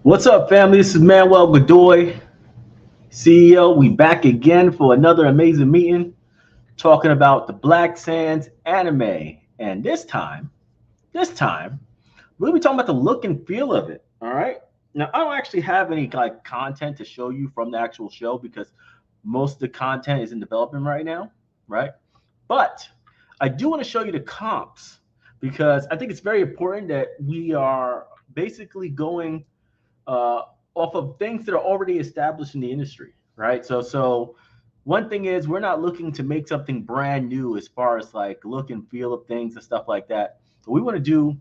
What's up, family? This is Manuel Godoy, CEO. We back again for another amazing meeting talking about the Black Sands anime. And this time, we'll be talking about the look and feel of it. All right. Now, I don't actually have any like content to show you from the actual show because most of the content is in development right now, right? But I do want to show you the comps because I think it's very important that we are basically going uh, off of things that are already established in the industry, right? So one thing is we're not looking to make something brand new as far as like look and feel of things and stuff like that. What we want to do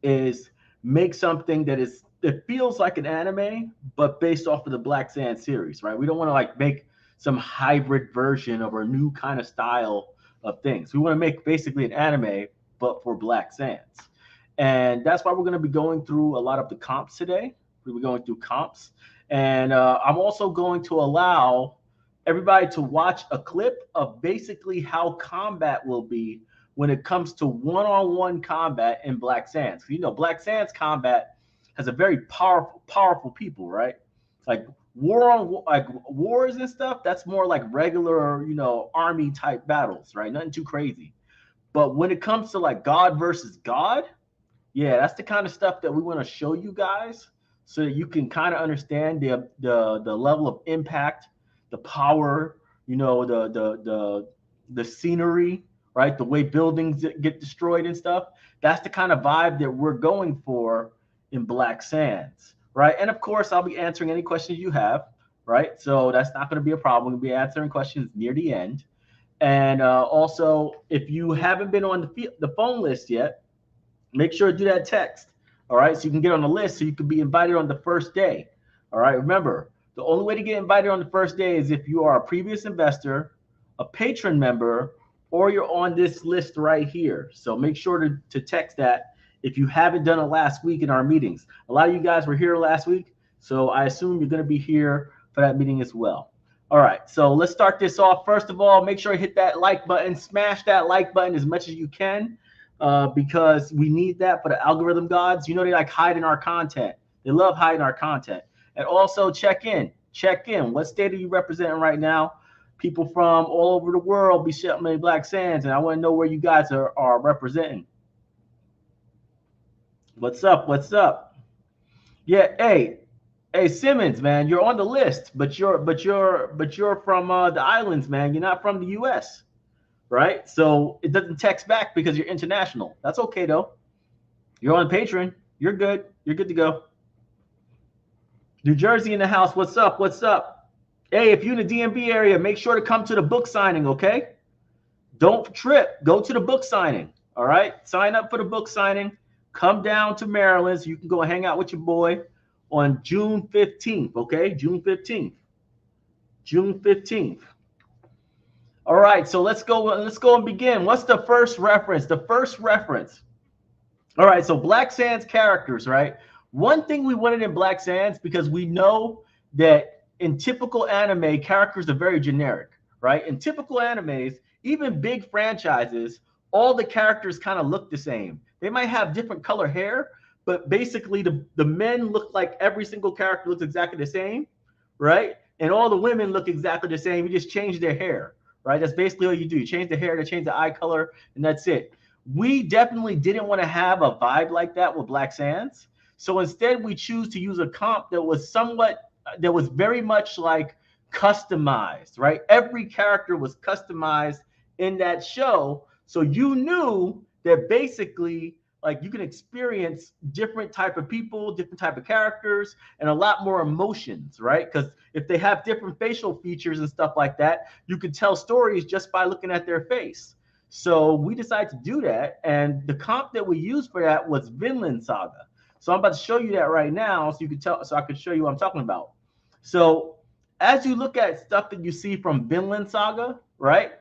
is make something that feels like an anime, but based off of the Black Sand series, right? We don't want to like make some hybrid version of a new kind of style of things. We want to make basically an anime, but for Black Sands. And that's why we're going to be going through a lot of the comps today. We'll be going through comps. And I'm also going to allow everybody to watch a clip of basically how combat will be when it comes to one-on-one combat in Black Sands. You know, Black Sands combat has a very powerful people, right? Like wars and stuff. That's more like regular, army type battles, right? Nothing too crazy. But when it comes to like God versus God, yeah, that's the kind of stuff that we want to show you guys so that you can kind of understand the level of impact, the power, the scenery, right? The way buildings get destroyed and stuff. That's the kind of vibe that we're going for in Black Sands, right? And of course, I'll be answering any questions you have, right? So that's not going to be a problem. We'll be answering questions near the end. And also, if you haven't been on the phone list yet, make sure to do that text. All right. So you can get on the list so you can be invited on the first day. All right. Remember, the only way to get invited on the first day is if you are a previous investor, a patron member, or you're on this list right here. So make sure to text that if you haven't done it last week in our meetings. A lot of you guys were here last week. So I assume you're going to be here for that meeting as well. All right. So let's start this off. First of all, make sure you hit that like button, smash that like button as much as you can. Because we need that for the algorithm gods. You know, they like hiding our content. They love hiding our content. And also check in. What state are you representing right now? People from all over the world be shouting in Black Sands, and I want to know where you guys are representing. What's up? Yeah, hey Simmons, man, you're on the list, but you're from the islands, man. You're not from the US. Right? So it doesn't text back because you're international. That's okay though. You're on Patreon. You're good. You're good to go. New Jersey in the house. What's up? Hey, if you're in the DMV area, make sure to come to the book signing, okay? Don't trip. Go to the book signing. All right? Sign up for the book signing. Come down to Maryland so you can go hang out with your boy on June 15th, okay? June 15th. All right, so let's go and begin. What's the first reference? All right, so Black Sands characters, right? One thing we wanted in Black Sands, because we know that in typical anime, characters are very generic, right? In typical animes, even big franchises, all the characters kind of look the same. They might have different color hair, but basically the men look like every single character looks exactly the same, right? And all the women look exactly the same. You just change their hair, right? That's basically what you do. You change the hair, to change the eye color, and that's it. We definitely didn't want to have a vibe like that with Black Sands. So instead, we choose to use a comp that was very much like customized, right? Every character was customized in that show. So you knew that basically like you can experience different type of people, different type of characters, and a lot more emotions, right? Because if they have different facial features and stuff like that, you can tell stories just by looking at their face. So we decided to do that, and the comp that we used for that was Vinland Saga. So I'm about to show you that right now, so you can tell, so I can show you what I'm talking about. So as you look at stuff that you see from Vinland Saga, right?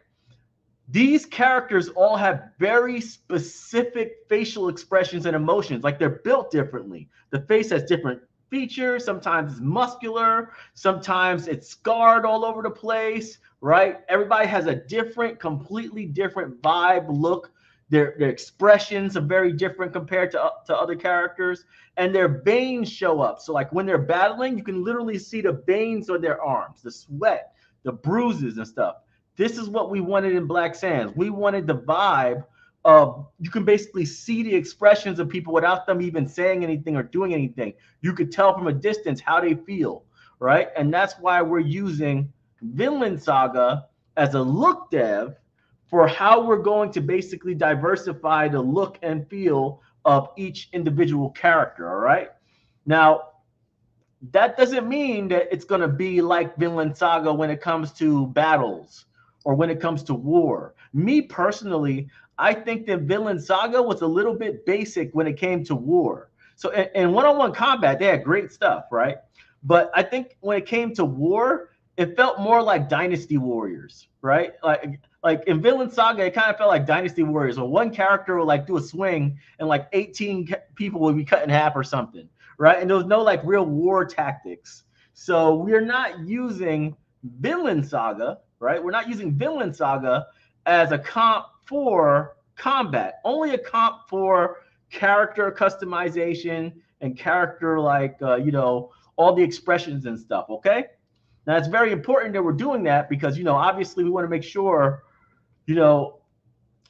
These characters all have very specific facial expressions and emotions. Like they're built differently. The face has different features. Sometimes it's muscular. Sometimes it's scarred all over the place, right? Everybody has a different, completely different vibe, look, Their expressions are very different compared to other characters, and their veins show up. So like when they're battling, you can literally see the veins on their arms, the sweat, the bruises and stuff. This is what we wanted in Black Sands. We wanted the vibe of, you can basically see the expressions of people without them even saying anything or doing anything. You could tell from a distance how they feel, right? And that's why we're using Vinland Saga as a look dev for how we're going to basically diversify the look and feel of each individual character. All right. Now, that doesn't mean that it's going to be like Vinland Saga when it comes to battles or when it comes to war. Me personally, I think that Vinland Saga was a little bit basic when it came to war. So in one-on-one combat, they had great stuff, right? But I think when it came to war, it felt more like Dynasty Warriors, right? Like in Vinland Saga, it kind of felt like Dynasty Warriors, where one character would like do a swing and like 18 people would be cut in half or something, right? And there was no like real war tactics. So we're not using Vinland Saga, right? We're not using Vinland Saga as a comp for combat, only a comp for character customization and character like, all the expressions and stuff, okay? Now, it's very important that we're doing that because, obviously we want to make sure, we want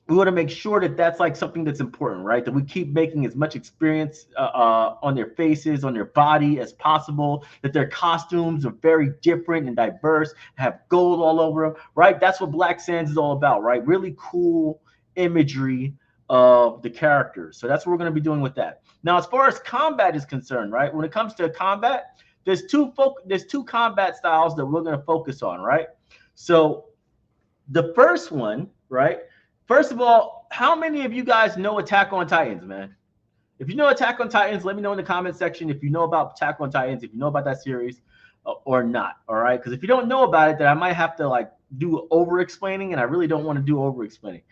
to make sure that that's like something that's important, right? That we keep making as much experience on their faces, on their body as possible, that their costumes are very different and diverse, have gold all over them, right? That's what Black Sands is all about, right? Really cool imagery of the characters. So that's what we're going to be doing with that. Now, as far as combat is concerned, right? When it comes to combat, there's two combat styles that we're going to focus on, right? So the first one, right? First of all, how many of you guys know Attack on Titans, man? If you know Attack on Titans, let me know in the comment section if you know about Attack on Titans, if you know about that series or not, all right? Because if you don't know about it, then I might have to like do over-explaining, and I really don't want to do over-explaining.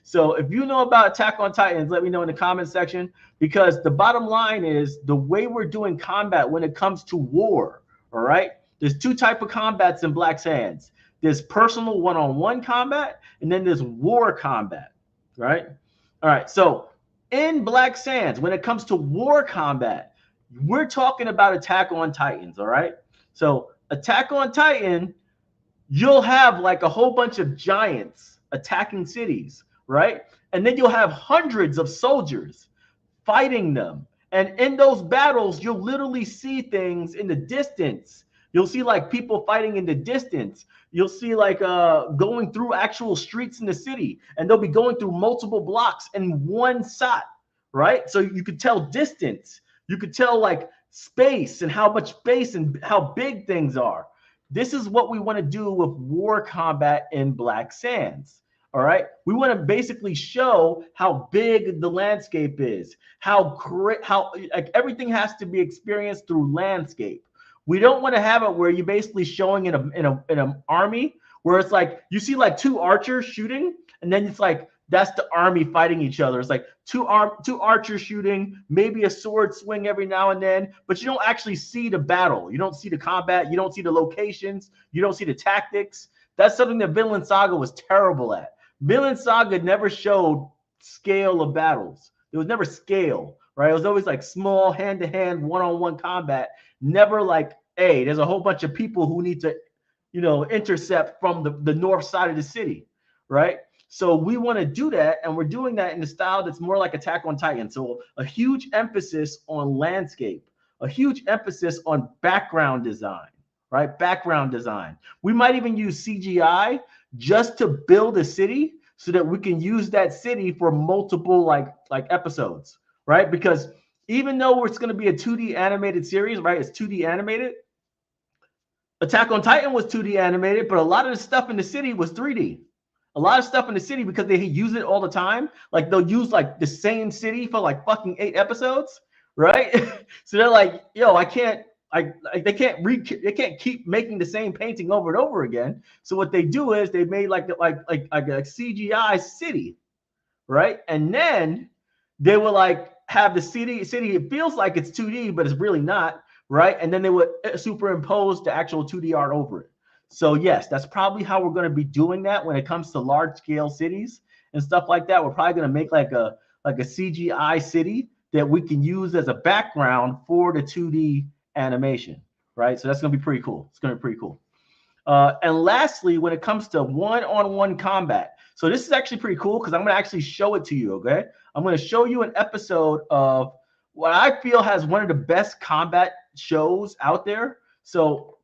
So if you know about Attack on Titans, let me know in the comment section, because the bottom line is the way we're doing combat when it comes to war, all right? There's two types of combats in Black Sands. There's personal one-on-one combat, and then there's war combat, right? All right, so in Black Sands, when it comes to war combat, we're talking about Attack on Titans, all right? So Attack on Titan, you'll have like a whole bunch of giants attacking cities, right? And then you'll have hundreds of soldiers fighting them. And in those battles, you'll literally see things in the distance. You'll see like people fighting in the distance. You'll see like going through actual streets in the city, and they'll be going through multiple blocks in one shot, right? So you could tell distance. You could tell like space and how much space and how big things are. This is what we want to do with war combat in Black Sands. All right. We want to basically show how big the landscape is, how like everything has to be experienced through landscape. We don't want to have it where you're basically showing in an army where it's like you see like two archers shooting, and then it's like that's the army fighting each other. It's like two archers shooting, maybe a sword swing every now and then, but you don't actually see the battle. You don't see the combat. You don't see the locations. You don't see the tactics. That's something that Vinland Saga was terrible at. Vinland Saga never showed scale of battles. There was never scale, right? It was always like small hand-to-hand, one-on-one combat. Never like, hey, there's a whole bunch of people who need to, intercept from the north side of the city, right? So we want to do that, and we're doing that in the style that's more like Attack on Titan. So a huge emphasis on landscape, a huge emphasis on background design, right? Background design. We might even use CGI just to build a city so that we can use that city for multiple like episodes, right? Because even though it's going to be a 2D animated series, right? It's 2D animated. Attack on Titan was 2D animated, but a lot of the stuff in the city was 3D. A lot of stuff in the city, because they use it all the time. Like they'll use like the same city for like fucking 8 episodes, right? So they're like, yo, they can't keep making the same painting over and over again. So what they do is they made like a CGI city, right? And then they will like have the city. It feels like it's 2D, but it's really not, right? And then they would superimpose the actual 2D art over it. So yes, that's probably how we're going to be doing that when it comes to large scale cities and stuff like that. We're probably going to make like a CGI city that we can use as a background for the 2D animation, right? So that's going to be pretty cool. It's going to be pretty cool. And lastly, when it comes to one-on-one combat, so this is actually pretty cool because I'm going to actually show it to you, okay? I'm going to show you an episode of what I feel has one of the best combat shows out there. So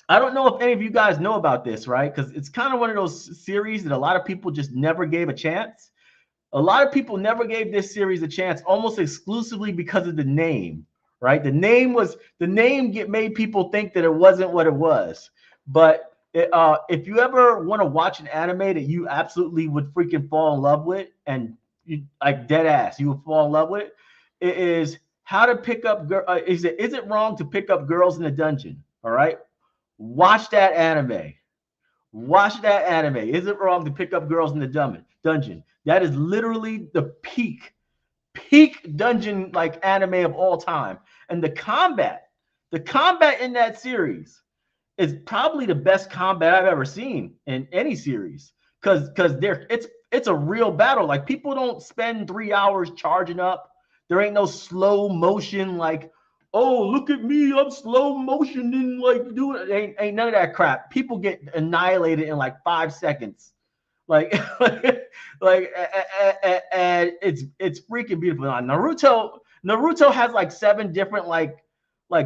I don't know if any of you guys know about this, right? Because it's kind of one of those series that a lot of people just never gave a chance. A lot of people never gave this series a chance almost exclusively because of the name, right? The name made people think that it wasn't what it was. But if you ever want to watch an anime that you absolutely would freaking fall in love with, and you, like dead ass, you would fall in love with it is How to Pick Up Is It Wrong to Pick Up Girls in a Dungeon? All right, watch that anime. Watch that anime. Is it wrong to pick up girls in the dungeon? That is literally the peak dungeon like anime of all time. And the combat in that series is probably the best combat I've ever seen in any series. Because it's a real battle. Like people don't spend 3 hours charging up. There ain't no slow motion like, oh, look at me, I'm slow motioning, like doing it. Ain't none of that crap. People get annihilated in like 5 seconds. Like, like, and it's freaking beautiful. Naruto has like 7 different like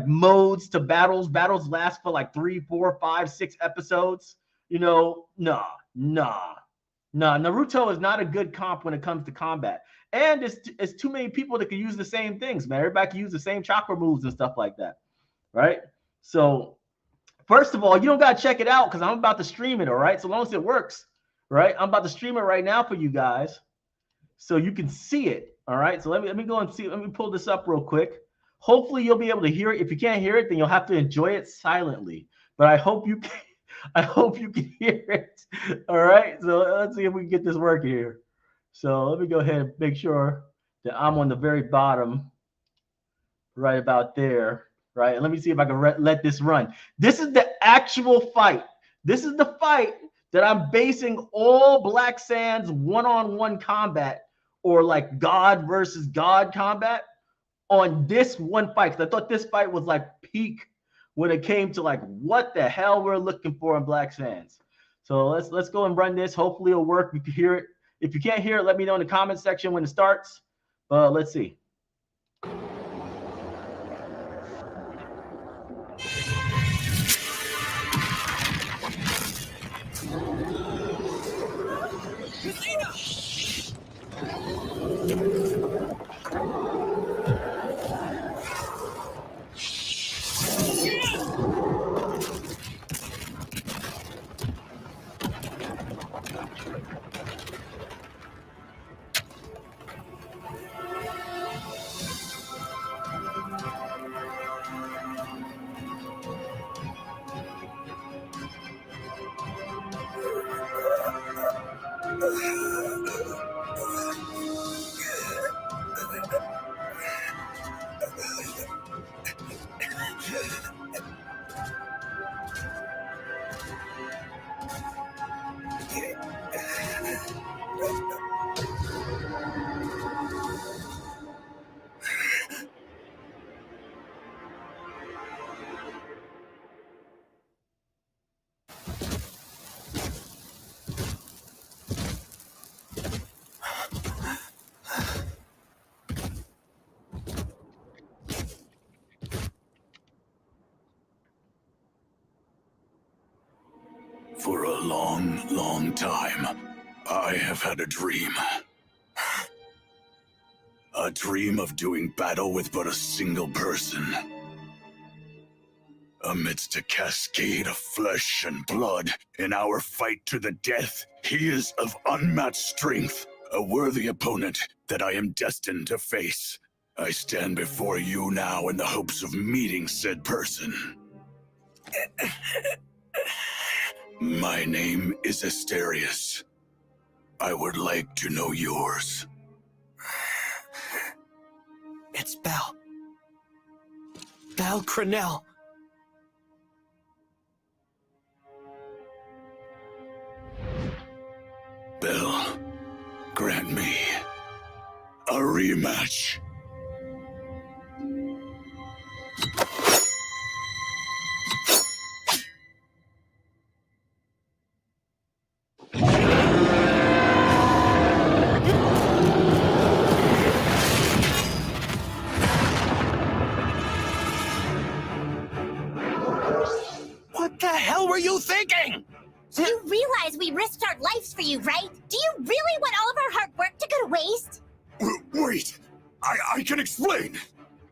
modes to battles. Battles last for like 3, 4, 5, 6 episodes. You know, nah. Naruto is not a good comp when it comes to combat. And it's too many people that can use the same things, man. Everybody can use the same chakra moves and stuff like that, right? So, first of all, you don't got to check it out because I'm about to stream it, all right? So long as it works, right? I'm about to stream it right now for you guys so you can see it, all right? So let me go and see. Let me pull this up real quick. Hopefully, you'll be able to hear it. If you can't hear it, then you'll have to enjoy it silently. But I hope you can. I hope you can hear it. All right. So let's see if we can get this working here. So let me go ahead and make sure that I'm on the very bottom, right about there. Right. And let me see if I can let this run. This is the actual fight. This is the fight that I'm basing all Black Sands one-on-one combat or like God versus God combat on this one fight. Because I thought this fight was like peak when it came to like what the hell we're looking for in Black Sands. So let's go and run this. Hopefully it'll work. You can hear it. If you can't hear it, let me know in the comment section when it starts. But let's see. For a long, long time, I have had a dream. A dream of doing battle with but a single person. Amidst a cascade of flesh and blood, in our fight to the death, he is of unmatched strength, a worthy opponent that I am destined to face. I stand before you now in the hopes of meeting said person. My name is Asterius. I would like to know yours. It's Belle. Belle Crenell. Belle, rematch. What the hell were you thinking? You realize we risked our lives for you, right? Do you really want all of our hard work to go to waste? Wait, I can explain.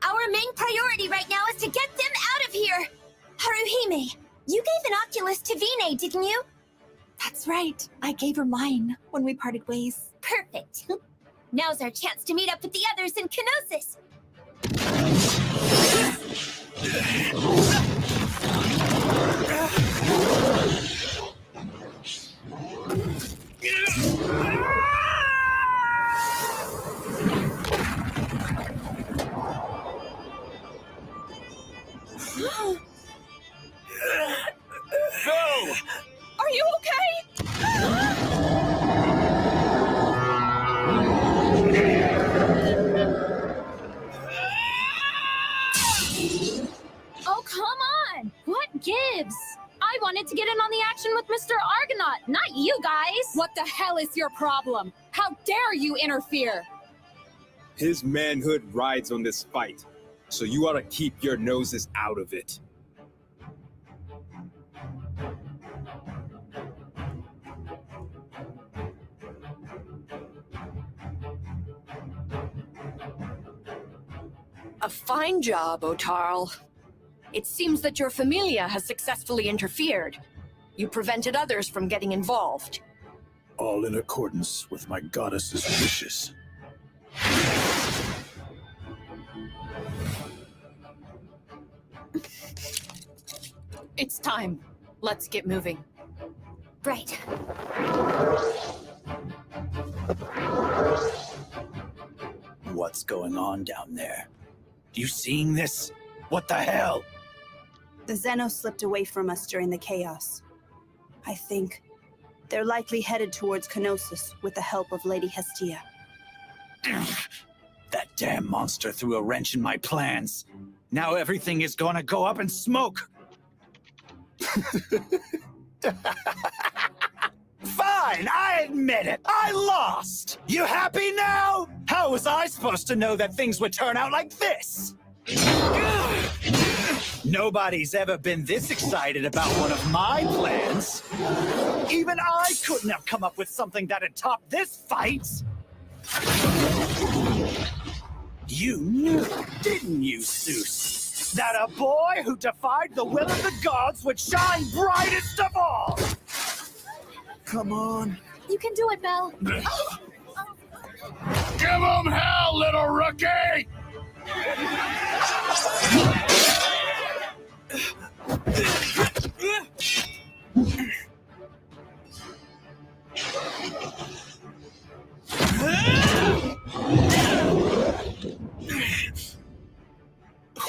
Our main priority right now is to get them out of here. Haruhime, you gave an Oculus to Vine, didn't you? That's right. I gave her mine when we parted ways. Perfect. Now's our chance to meet up with the others in Kenosis. Go! Are you okay? Oh, come on! What gives? I wanted to get in on the action with Mr. Argonaut, not you guys! What the hell is your problem? How dare you interfere? His manhood rides on this fight, so you ought to keep your noses out of it. A fine job, Otarl. It seems that your familia has successfully interfered. You prevented others from getting involved. All in accordance with my goddess's wishes. It's time. Let's get moving. Right. What's going on down there? You seeing this? What the hell? The Xeno slipped away from us during the chaos. I think they're likely headed towards Kenosis with the help of Lady Hestia. That damn monster threw a wrench in my plans. Now everything is gonna go up in smoke. Fine, I admit it. I lost. You happy now? How was I supposed to know that things would turn out like this? Nobody's ever been this excited about one of my plans. Even I couldn't have come up with something that'd top this fight. You knew, didn't you, Zeus? That a boy who defied the will of the gods would shine brightest of all! Come on. You can do it, Belle. Give him hell, little rookie!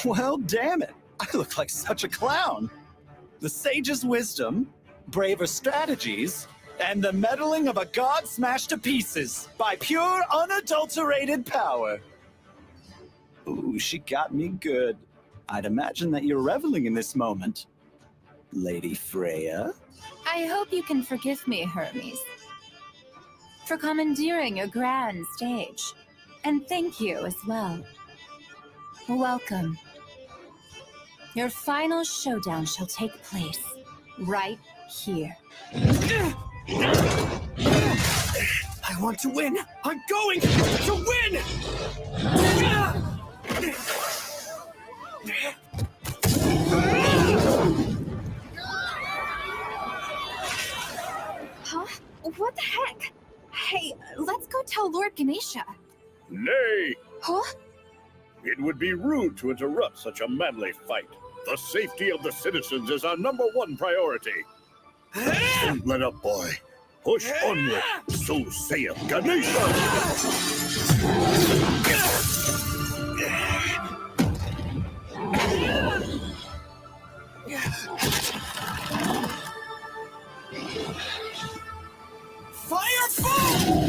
Well, damn it. I look like such a clown. The sage's wisdom, braver strategies, and the meddling of a god smashed to pieces by pure, unadulterated power. Ooh, she got me good. I'd imagine that you're reveling in this moment. Lady Freya? I hope you can forgive me, Hermes, for commandeering a grand stage. And thank you as well. Welcome. Your final showdown shall take place right here. I want to win! I'm going to win! Huh? What the heck? Hey, let's go tell Lord Ganesha. Nay! Huh? It would be rude to interrupt such a manly fight. The safety of the citizens is our #1 priority. Don't let up, boy. Push onward, so saith Ganesha! Fire fall!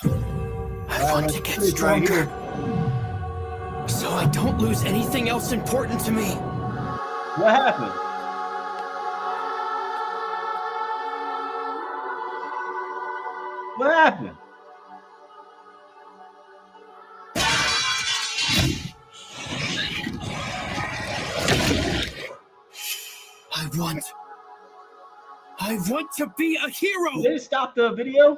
I want to get stronger, so I don't lose anything else important to me. What happened? What happened? I want to be a hero! Did it stop the video?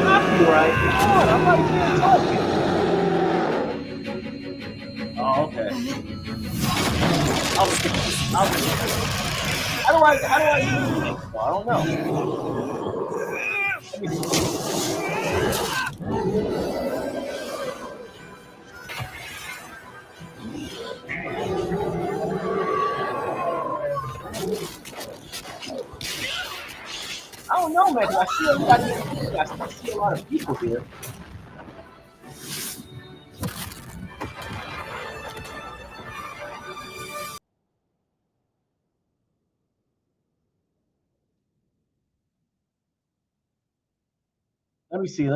Copyright? Come on, I'm right here talking. Oh, okay. How do I use it? Well, I don't know. Let me see. I don't know, man, 'cause I see a lot of people here. Let me see.